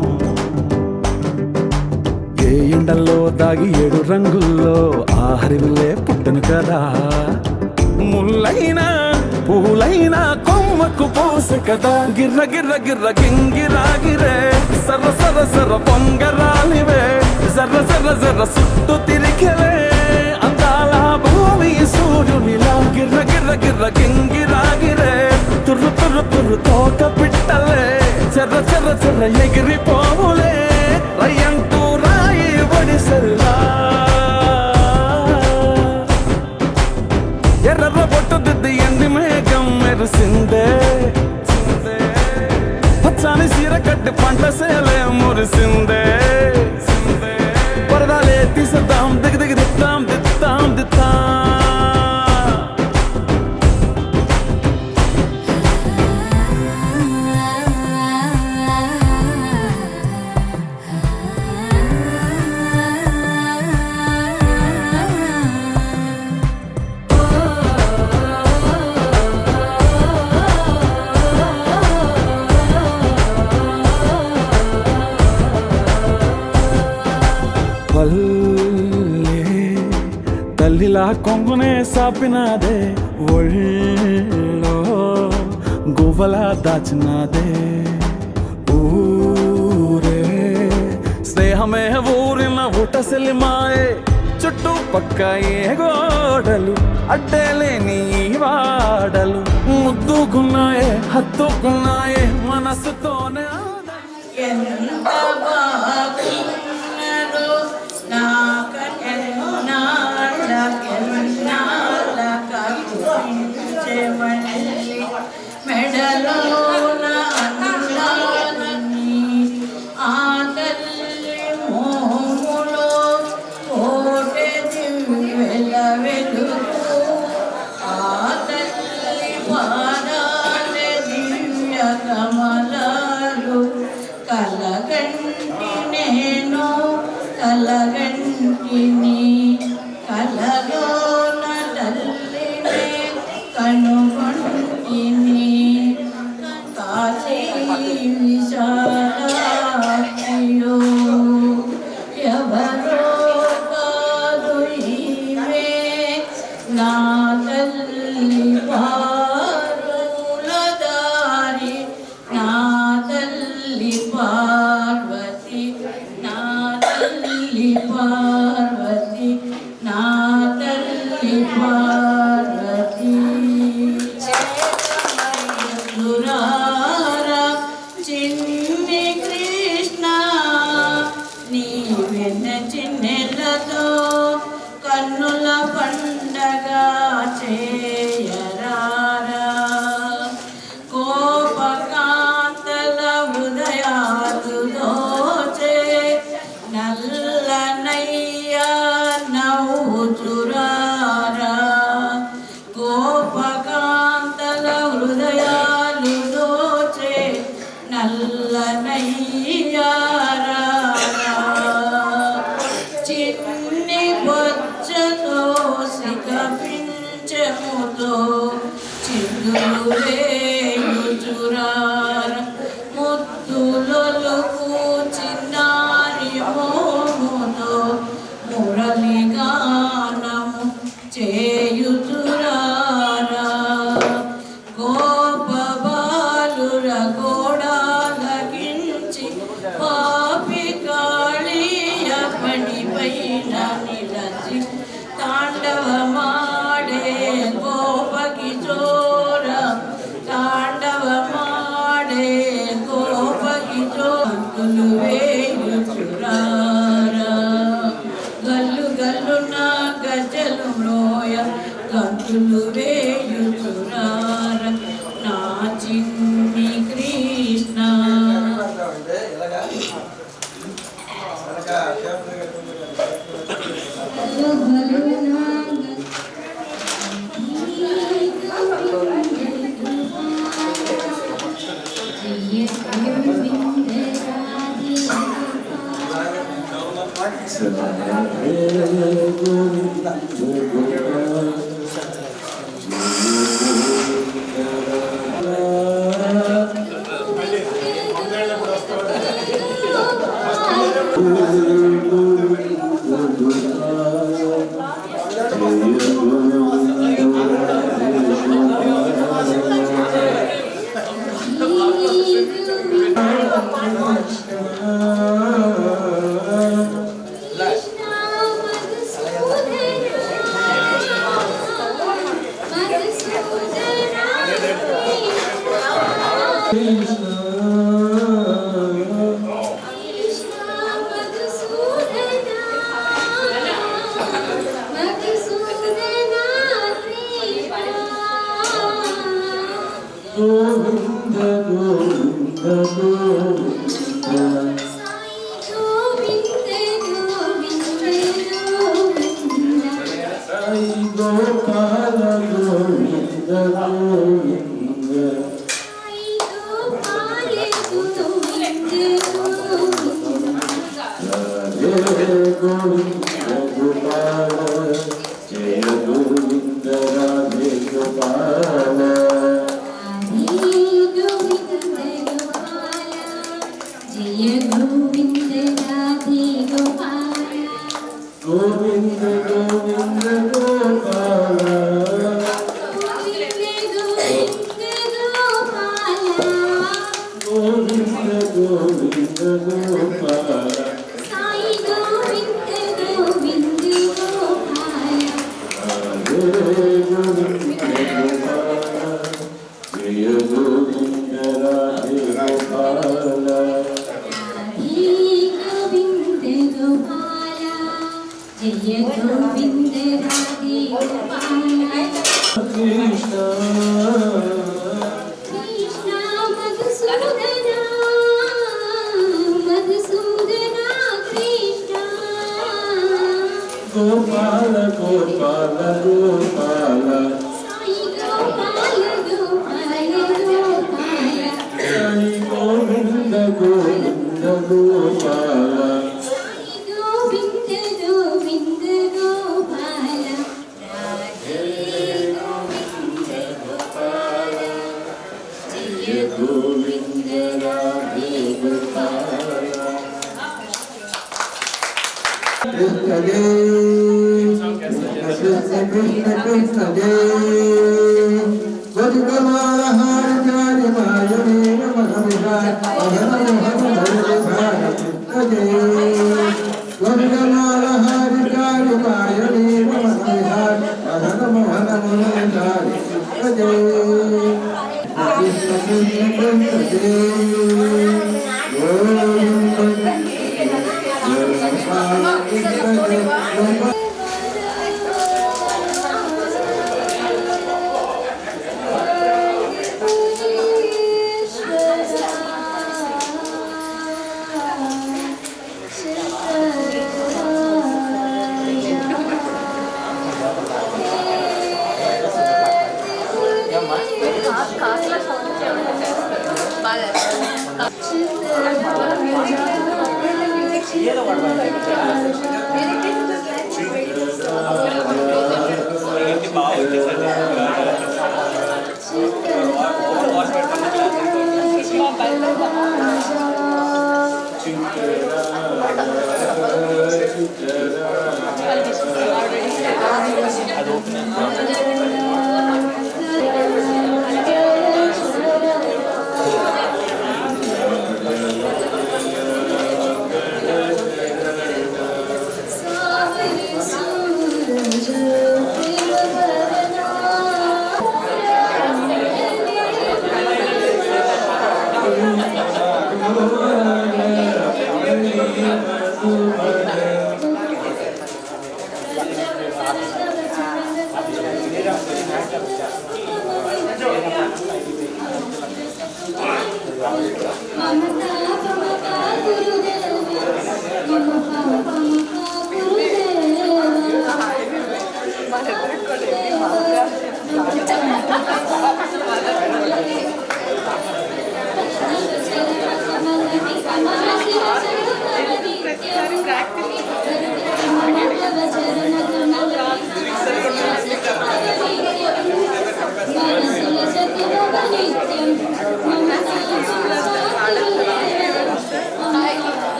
ఏ ఎండల్లో దాగి 7 రంగుల్లో ఆహరివులే పుట్టను కదా ముల్లైనా పూలైనా కొమ్మకు పోసె కదా గిర్ర గిర్ర గిర్ర గింగిరాగిరే సర్ర సర్ర సర్ర పొంగరాలివే జర్ర జర్ర జర్ర సుట్టు తిరిగలే అందాల భూమి సూర్యునిలా గిర్ర గిర్ర గిర్ర గింగిరాగిరే తుర్రు తుర్రు తుర్రు తోక పిట్టలే చెర్ర చెర్ర చెర్ర ఎగిరిపోవులే రయ్యంటూ రాయి ఒడిసెల్లా ఎర్ర బొట్టు దిద్ది ఎండి మేఘం మెరిసిందే పచ్చని సీర కట్టి పంట సేలే మురిసిందే పరదాలే తీసేద్దాం దిగి దిగి దిద్దాం దిద్దాం దిద్దా తల్లిలా కొంగునే సాపినాదే ఒళ్ళో గువ్వలా దాచినాదే ఊరే స్నేహమే ఊరిన ఊటసెలి మాయే చుట్టూ పక్క ఏ గోడలు అడ్డేలేని వాడలు ముద్దుకున్నాయే హత్తుకున్నాయే మనసుతోనే ఎంత బాగున్నదో మెడలోన అందాలని ఆ తల్లి మోములో కోటె దివ్వెల వెలుగు ఆ తల్లి పాదాల దివ్య కమలాలు కలగంటి నేను కలగంటిని కలలోన తల్లినే కనుగొంటిని కాశీ విశాలాక్షియో ఎవరో కాదు ఈమె నా తల్లి పారుల దారి నా తల్లి పార్వతి నా తల్లి తల్లి పార్వతి నా తల్లి పార్వతి దురారా చిన్ని కృష్ణ నీ వెన్న చిన్నెలతో కన్నుల పండగ చేయరారా కోపకాంతల హృదయాలు దోచే నల్లనయ్య నవ్వుచురారా కోపకాంతల హృదయాలు దోచే నల్లనయ్య చిన్ని బొచ్చతో సిక పింఛముతో చిగురేయుచురార ముద్దులొలుకు చిన్నారి మోముతో మురళిగానము చేయుచురారా గోపబాలుర గోడాలగించి పాపి కాళీయ పడిపైన నిలచి తాండవమాడే గోపకి చోర తాండవమాడే గోపకి చోతులు వేయుచురారా గల్లు గల్లున గజలు మ్రోయ గంతులు వేయుచురార నా Chinni Krishna Jai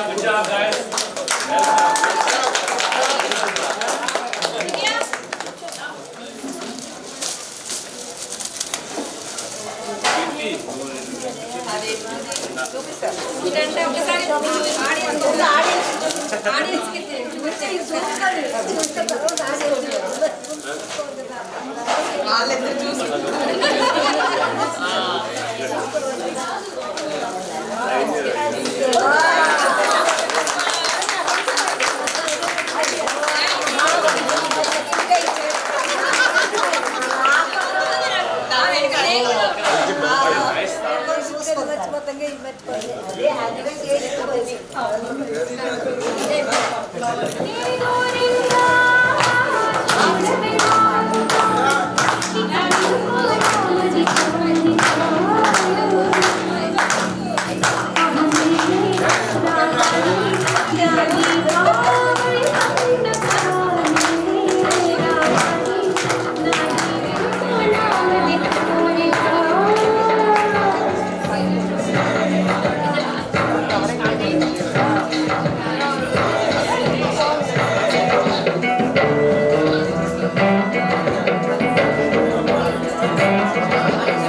Good job, guys. Thank you.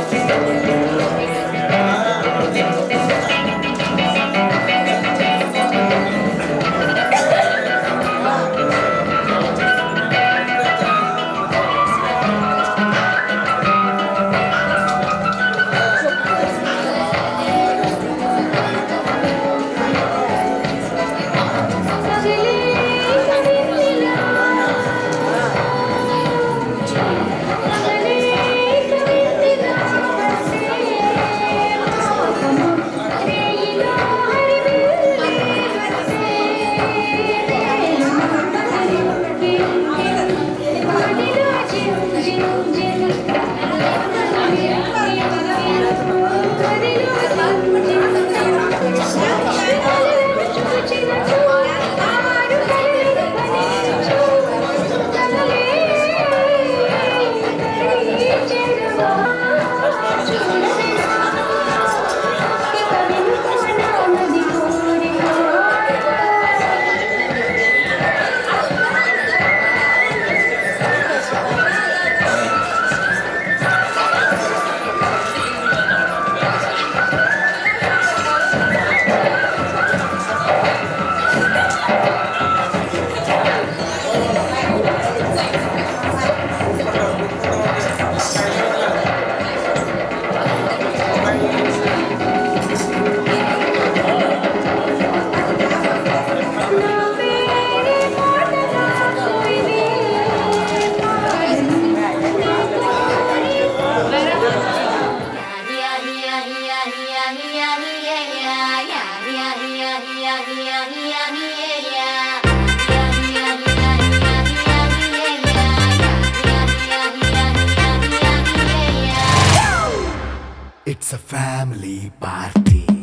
It's a family party.